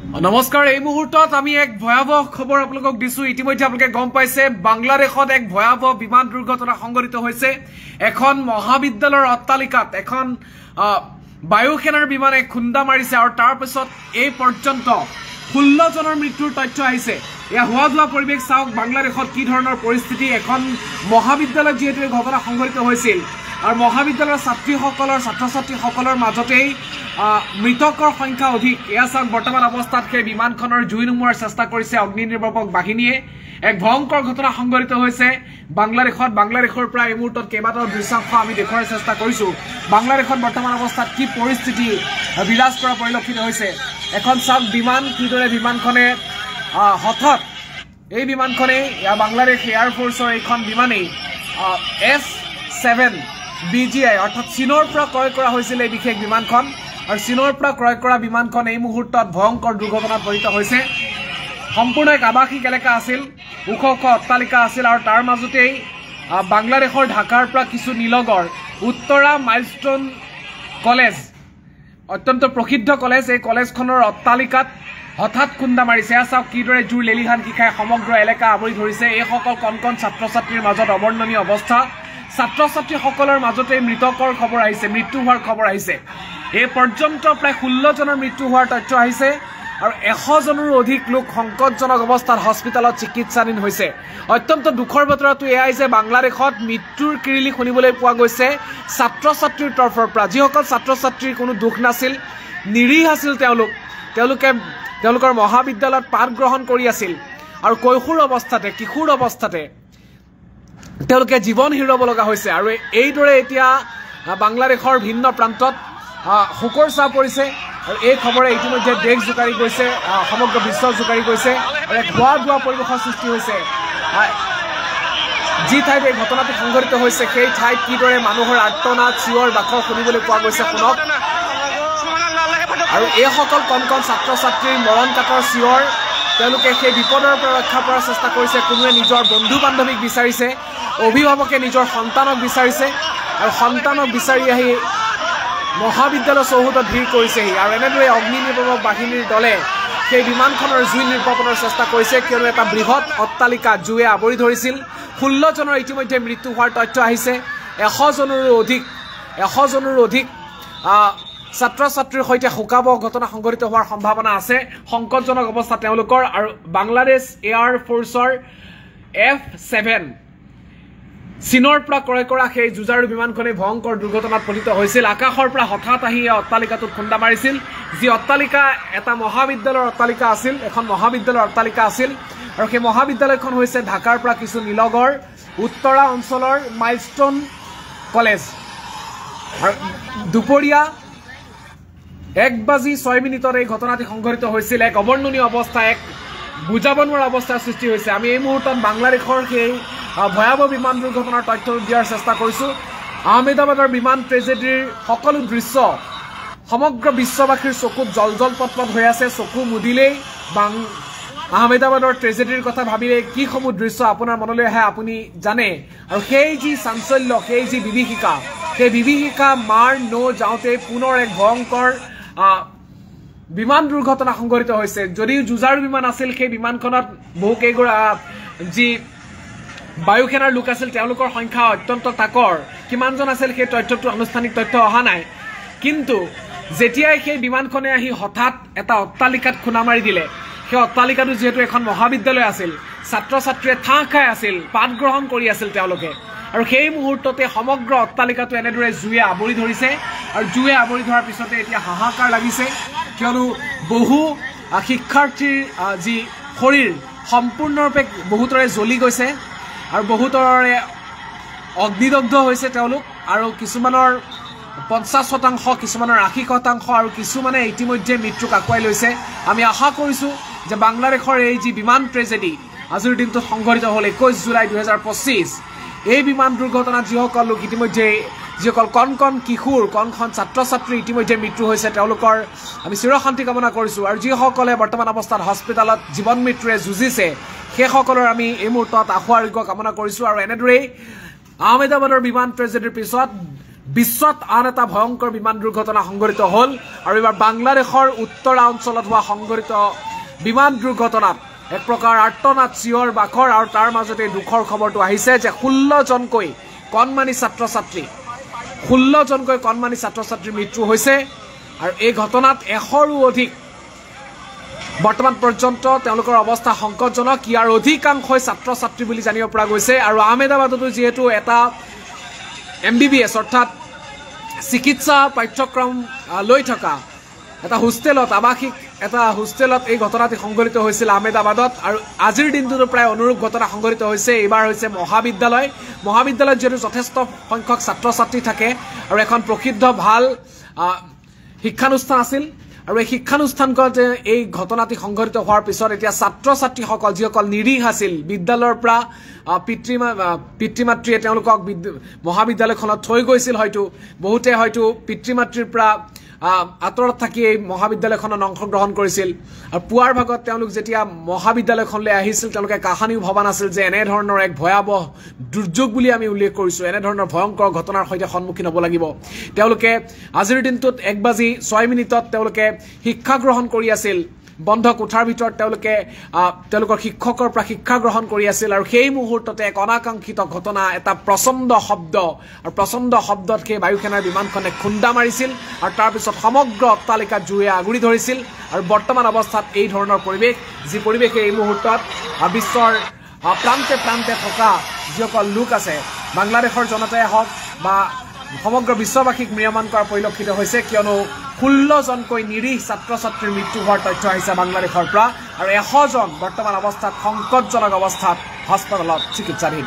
নমস্কাৰ এই মুহূৰ্তত আমি এক ভয়াবহ খবৰ আপোনালোকক দিছো ইতিমধ্যে আপোনালোকে গম পাইছে বাংলাদেশত এক ভয়াবহ বিমান দুৰ্ঘটনা সংঘটিত হৈছে এখন মহাবিদ্যালয়ৰ অট্টালিকাত এখন বায়ুসেনাৰ বিমানে খুন্দা মাৰিছে আৰু তাৰ পিছত এই পৰ্যন্ত 16 জনৰ মৃত্যুৰ তথ্য আহিছে এয়া হোৱা পৰিৱেশ চাওক বাংলাদেশত কি ধৰণৰ পৰিস্থিতি এখন মহাবিদ্যালয়ত যেহেতু ঘটনা সংঘটিত হৈছিল আৰু মহাবিদ্যালয়ৰ ছাত্ৰ-ছাত্ৰীসকলৰ মাজতেই মৃতকৰ সংখ্যা অধিক এয়া চাওক বৰ্তমান অৱস্থাত সেই বিমানখনৰ জুই নুমুৱাৰ চেষ্টা কৰিছে অগ্নি নিৰ্বাপক বাহিনীয়ে এক ভয়ংকৰ ঘটনা সংঘটিত হৈছে বাংলাদেশৰ পৰা এই মুহূৰ্তত কেইবাটাও দৃশ্যাংশ আমি দেখুৱাৰ চেষ্টা কৰিছো বাংলাদেশত বৰ্তমান অৱস্থাত কি পৰিস্থিতি বিৰাজ কৰা পৰিলক্ষিত হৈছে এখন চাওক বিমান কিদৰে বিমানখনে হঠাৎ এই বিমানখনে বাংলাদেশ এয়াৰ ফোৰ্চৰ এখন বিমানেই S7 BGI অৰ্থাৎ চীনৰ পৰা ক্ৰয় কৰা হৈছিল এই বিশেষ বিমানখন আৰু চীনৰ পৰা ক্ৰয় কৰা বিমানখন এই মুহূৰ্তত ভয়ংকৰ দুৰ্ঘটনাত পতিত হৈছে সম্পূৰ্ণ এক আৱাসিক এলেকা আছিল ওখ অট্টালিকা আছিল আৰু তাৰ মাজতেই বাংলাদেশৰ ঢাকাৰ পৰা কিছু নিলগৰ উত্তৰা মাইলস্টোন কলেজ অত্যন্ত প্ৰসিদ্ধ কলেজ এই কলেজখনৰ অট্টালিকাত হঠাৎ খুন্দা মাৰিছে চাওক কিদৰে জুৰ লেলিহান শিখাই সমগ্ৰ এলেকা আৱৰি ধৰিছে এই সকল কণ ছাত্ৰ-ছাত্ৰীৰ মাজত অৱৰ্ণনীয় অৱস্থা ছাত্ৰ-ছাত্ৰীসকলৰ মাজতে মৃতকৰ খবৰ আহিছে মৃত্যু হোৱাৰ খবৰ আহিছে এই পৰ্যন্ত প্ৰায় 16 জনৰ মৃত্যু হোৱাৰ তথ্য আহিছে আৰু 100 জনৰো অধিক লোক সংকটজনক অৱস্থাত হস্পিটালত চিকিৎসাধীন হৈছে অত্যন্ত দুখৰ বতৰাটো এয়াই যে বাংলাদেশত মৃত্যুৰ কিৰিলি শুনিবলৈ পোৱা গৈছে ছাত্ৰ-ছাত্ৰীৰ তৰফৰ পৰা যিসকল ছাত্ৰ-ছাত্ৰীৰ কোনো দুখ নাছিল নিৰীহ আছিল তেওঁলোকৰ মহাবিদ্যালয়ত পাঠ গ্ৰহণ কৰি আছিল আৰু কিশোৰ অৱস্থাতে তেওঁলোকে জীৱন হেৰুৱাব লগা হৈছে আৰু এইদৰে এতিয়া বাংলাদেশৰ ভিন্ন প্ৰান্তত শোকৰ ছাঁ পৰিছে আৰু এই খবৰে ইতিমধ্যে দেশ জোকাৰি গৈছে সমগ্ৰ বিশ্ব জোকাৰি গৈছে আৰু এক ভুৱা পৰিৱেশৰ সৃষ্টি হৈছে যি ঠাইত এই ঘটনাটো সংঘটিত হৈছে সেই ঠাইত কিদৰে মানুহৰ আৰ্তনাদ চিঞৰ বাখৰ শুনিবলৈ পোৱা গৈছে শুনক আৰু এই সকল কণ ছাত্ৰ-ছাত্ৰীৰ মৰণ কাতৰ চিঞৰ তেওঁলোকে সেই বিপদৰ পৰা ৰক্ষা কৰাৰ চেষ্টা কৰিছে কোনোৱে নিজৰ বন্ধু বান্ধৱীক বিচাৰিছে অভিভাৱকে নিজৰ সন্তানক বিচাৰিছে আৰু সন্তানক বিচাৰি আহি মহাবিদ্যালয় চৌহদত ভিৰ কৰিছেহি আৰু এনেদৰে অগ্নি নিৰ্বাপক বাহিনীৰ দলে সেই বিমানখনৰ জুই নিৰ্বাপনৰ চেষ্টা কৰিছে কিয়নো এটা বৃহৎ অট্টালিকা জুয়ে আৱৰি ধৰিছিল 16 জনৰ ইতিমধ্যে মৃত্যু হোৱাৰ তথ্য আহিছে 100 জনৰো অধিক ছাত্ৰ-ছাত্ৰীৰ সৈতে শোকাবহ ঘটনা সংঘটিত হোৱাৰ সম্ভাৱনা আছে সংকটজনক অৱস্থা তেওঁলোকৰ আৰু বাংলাদেশ এয়াৰ ফোৰ্চৰ F7 চীনৰ পৰা ক্ৰয় কৰা সেই যুঁজাৰু বিমানখনে ভয়ংকৰ দুৰ্ঘটনাত পতিত হৈছিল আকাশৰ পৰা হঠাৎ আহি অট্টালিকাটোত খুন্দা মাৰিছিল যি অট্টালিকা এটা মহাবিদ্যালয়ৰ অট্টালিকা আছিল এখন মহাবিদ্যালয়ৰ অট্টালিকা আছিল আৰু সেই মহাবিদ্যালয়খন হৈছে ঢাকাৰ পৰা কিছু নিলগৰ উত্তৰা অঞ্চলৰ মাইলস্টোন কলেজ আৰু দুপৰীয়া 1:06 এই ঘটনাটি সংঘটিত হৈছিল এক অৱৰ্ণনীয় অৱস্থা এক বুজাব নোৱাৰা অৱস্থাৰ সৃষ্টি হৈছে আমি এই মুহূৰ্তত বাংলাদেশৰ সেই ভয়াবহ বিমান দুৰ্ঘটনাৰ তথ্য দিয়াৰ চেষ্টা কৰিছোঁ আহমেদাবাদৰ বিমান ট্ৰেজেডিৰ সকলো দৃশ্য সমগ্ৰ বিশ্ববাসীৰ চকুত জলপট হৈ আছে চকু মুদিলেই আহমেদাবাদৰ ট্ৰেজেডিৰ কথা ভাবিলে কিসমূহ দৃশ্য আপোনাৰ মনলৈ আহে আপুনি জানে আৰু সেই যি চাঞ্চল্য সেই যি বিভীষিকা মাৰ যাওঁতে পুনৰ এক ভয়ংকৰ বিমান দুৰ্ঘটনা সংঘটিত হৈছে যদিও যুঁজাৰু বিমান আছিল সেই বিমানখনত যি বায়ুসেনাৰ লোক আছিল তেওঁলোকৰ সংখ্যা অত্যন্ত তাকৰ কিমানজন আছিল সেই তথ্যটো আনুষ্ঠানিক তথ্য অহা নাই কিন্তু যেতিয়াই সেই বিমানখনে আহি হঠাৎ এটা অট্টালিকাত খুন্দা মাৰি দিলে সেই অট্টালিকাটো যেহেতু এখন মহাবিদ্যালয় আছিল ছাত্ৰ-ছাত্ৰীয়ে ঠাহ খাই আছিল পাঠ গ্ৰহণ কৰি আছিল তেওঁলোকে আৰু সেই মুহূৰ্ততে সমগ্ৰ অট্টালিকাটো এনেদৰে জুয়ে আৱৰি ধৰিছে আৰু জুয়ে আৱৰি ধৰাৰ পিছতে এতিয়া হাহাকাৰ লাগিছে কিয়নো বহু শিক্ষাৰ্থীৰ যি শৰীৰ সম্পূৰ্ণৰূপে বহুতৰে জ্বলি গৈছে আৰু বহুতৰে অগ্নিদগ্ধ হৈছে তেওঁলোক আৰু কিছুমানৰ 50% কিছুমানৰ 80% আৰু কিছুমানে ইতিমধ্যে মৃত্যুক আঁকোৱাই লৈছে আমি আশা কৰিছোঁ যে বাংলাদেশৰ এই যি বিমান ট্ৰেজেডি আজিৰ দিনটোত সংঘটিত হ'ল 21 জুলাই 2025 এই বিমান দুৰ্ঘটনাত যিসকল লোক ইতিমধ্যে যিসকল কণ কিশোৰ ছাত্ৰ-ছাত্ৰী ইতিমধ্যে মৃত্যু হৈছে তেওঁলোকৰ আমি চিৰশান্তি কামনা কৰিছোঁ আৰু যিসকলে বৰ্তমান অৱস্থাত হস্পিটালত জীৱন মৃত্যুৰে যুঁজিছে সেইসকলৰ আমি এই মুহূৰ্তত আশু আৰোগ্য কামনা কৰিছোঁ আৰু এনেদৰেই আহমেদাবাদৰ বিমান ট্ৰেজেডিৰ পিছত বিশ্বত আন এটা ভয়ংকৰ বিমান দুৰ্ঘটনা সংঘটিত হ'ল আৰু এবাৰ বাংলাদেশৰ উত্তৰা অঞ্চলত হোৱা সংঘটিত বিমান দুৰ্ঘটনাত এক প্ৰকাৰ আৰ্তনাদ চিঞৰ বাখৰ আৰু তাৰ মাজতে দুখৰ খবৰটো আহিছে যে 16 জনকৈ কণমানি ছাত্ৰ ছাত্ৰীৰ মৃত্যু হৈছে আৰু এই ঘটনাত 100ৰো অধিক বৰ্তমান পৰ্যন্ত তেওঁলোকৰ অৱস্থা সংকটজনক ইয়াৰ অধিকাংশই ছাত্ৰ ছাত্ৰী বুলি জানিব পৰা গৈছে আৰু আহমেদাবাদতো যেহেতু এটা MBBS অৰ্থাৎ চিকিৎসা পাঠ্যক্ৰম লৈ থকা এটা হোষ্টেলত আৱাসিক এটা হোষ্টেলত এই ঘটনাটি সংঘটিত হৈছিল আহমেদাবাদত আৰু আজিৰ দিনটোতো প্ৰায় অনুৰূপ ঘটনা সংঘটিত হৈছে এইবাৰ হৈছে মহাবিদ্যালয়ত যেহেতু যথেষ্ট সংখ্যক ছাত্ৰ ছাত্ৰী থাকে আৰু এখন প্ৰসিদ্ধ ভাল শিক্ষানুষ্ঠান আছিল আৰু এই শিক্ষানুষ্ঠানখনত এই ঘটনাটি সংঘটিত হোৱাৰ পিছত এতিয়া ছাত্ৰ ছাত্ৰীসকল যিসকল নিৰীহ আছিল বিদ্যালয়ৰ পৰা পিতৃ মাতৃয়ে তেওঁলোকক মহাবিদ্যালয়খনত থৈ গৈছিল হয়তো বহুতে হয়তো পিতৃ মাতৃৰ পৰা আঁতৰত থাকি এই মহাবিদ্যালয়খনত অংশগ্ৰহণ কৰিছিল আৰু পুৱাৰ ভাগত তেওঁলোক যেতিয়া মহাবিদ্যালয়খনলৈ আহিছিল তেওঁলোকে কাহানিও ভবা নাছিল যে এনে ধৰণৰ এক ভয়াৱহ দুৰ্যোগ বুলি আমি উল্লেখ কৰিছো এনে ধৰণৰ ভয়ংকৰ ঘটনাৰ সৈতে সন্মুখীন হ'ব লাগিব তেওঁলোকে আজিৰ দিনটোত 1:06 তেওঁলোকে শিক্ষা গ্ৰহণ কৰি আছিল বন্ধ কোঠাৰ ভিতৰত তেওঁলোকৰ শিক্ষকৰ পৰা শিক্ষা গ্ৰহণ কৰি আছিল আৰু সেই মুহূৰ্ততে এক অনাকাংক্ষিত ঘটনা এটা প্ৰচণ্ড শব্দ আৰু প্ৰচণ্ড শব্দত সেই বায়ুসেনাৰ বিমানখনে খুন্দা মাৰিছিল আৰু তাৰ পিছত সমগ্ৰ অট্টালিকাত জুয়ে আগুৰি ধৰিছিল আৰু বৰ্তমান অৱস্থাত এই ধৰণৰ পৰিৱেশ যি পৰিৱেশে এই মুহূৰ্তত বিশ্বৰ প্ৰান্তে প্ৰান্তে থকা যিসকল লোক আছে বাংলাদেশৰ জনতাই হওক বা সমগ্ৰ বিশ্ববাসীক ম্ৰিয়মান কৰা পৰিলক্ষিত হৈছে কিয়নো 16 জনকৈ নিৰীহ ছাত্ৰ ছাত্ৰীৰ মৃত্যু হোৱাৰ তথ্য আহিছে বাংলাদেশৰ পৰা আৰু 100 জন বৰ্তমান অৱস্থাত সংকটজনক অৱস্থাত হাস্পতালত চিকিৎসাধীন